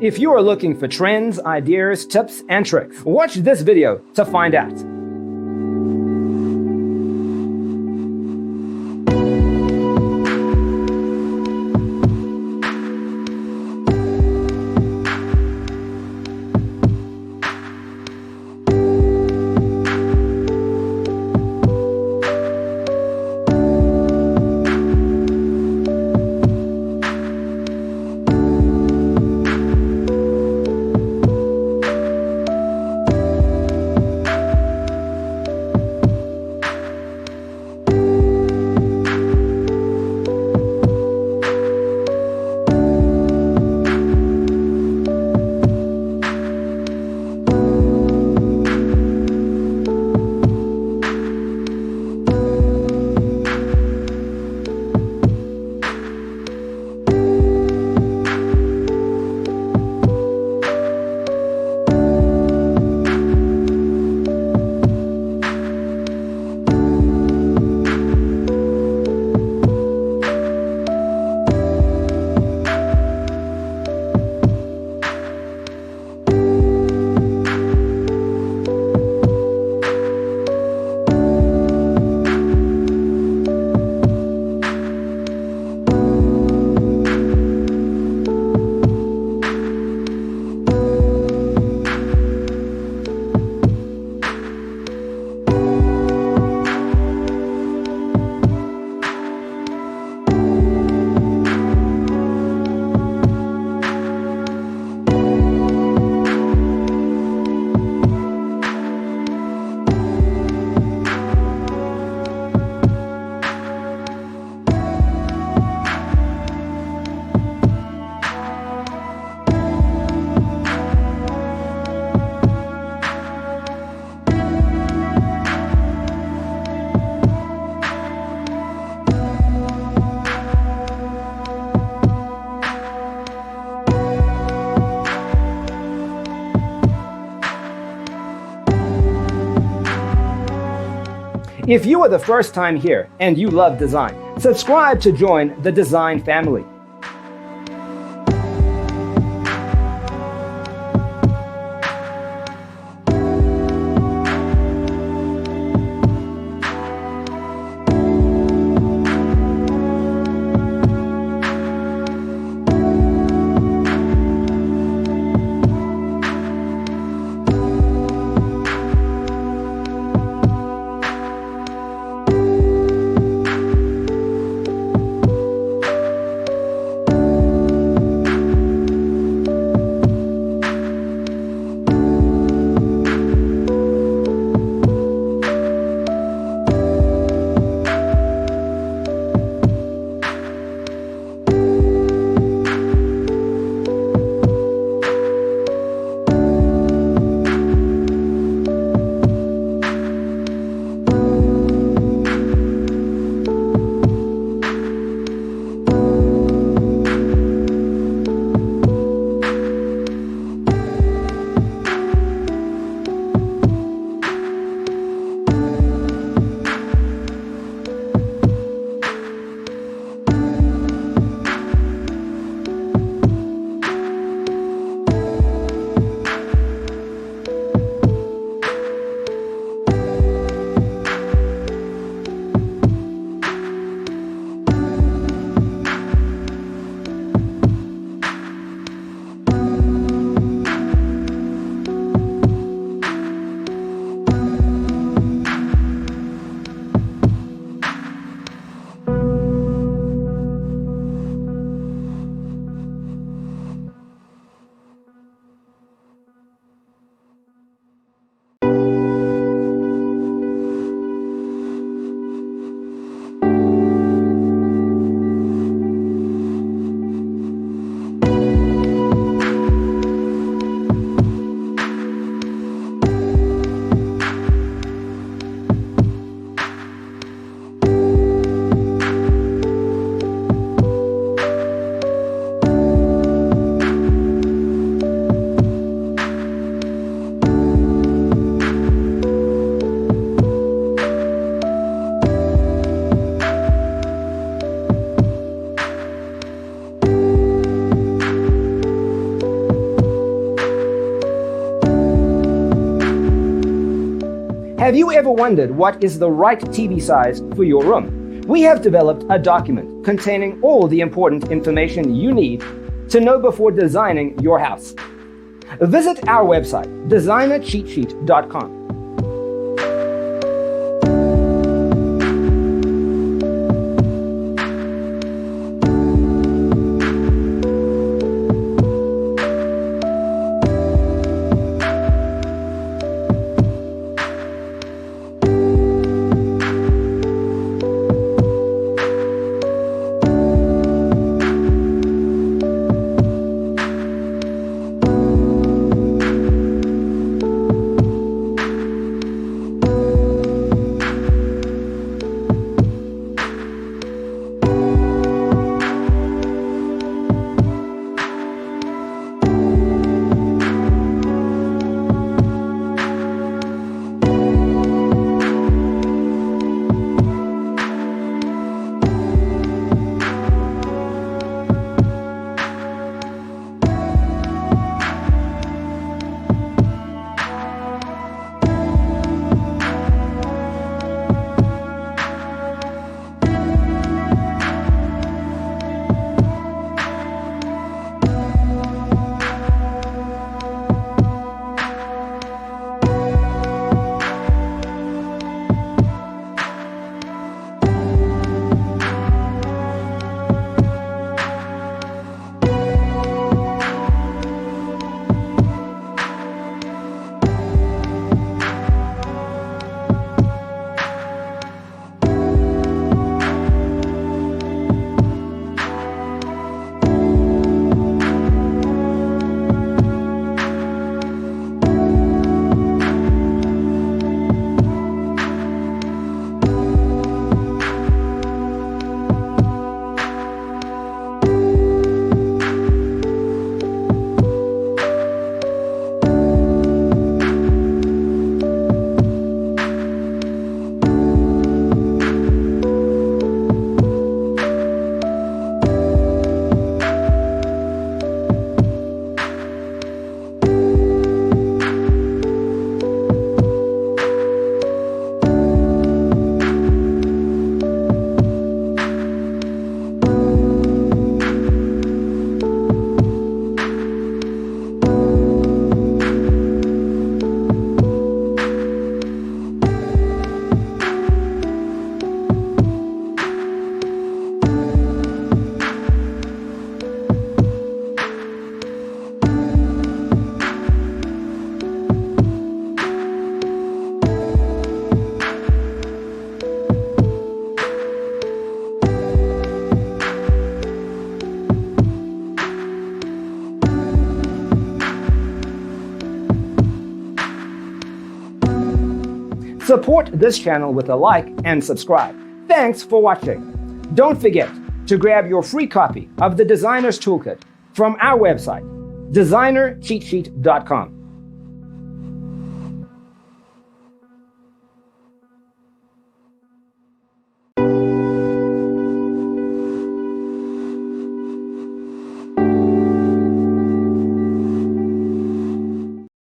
If you are looking for trends, ideas, tips, and tricks, watch this video to find out. If you are the first time here and you love design, subscribe to join the design family. Have you ever wondered what is the right TV size for your room? We have developed a document containing all the important information you need to know before designing your house. Visit our website, designercheatsheet.com. Support this channel with a like and subscribe. Thanks for watching. Don't forget to grab your free copy of the Designer's Toolkit from our website, designercheatsheet.com.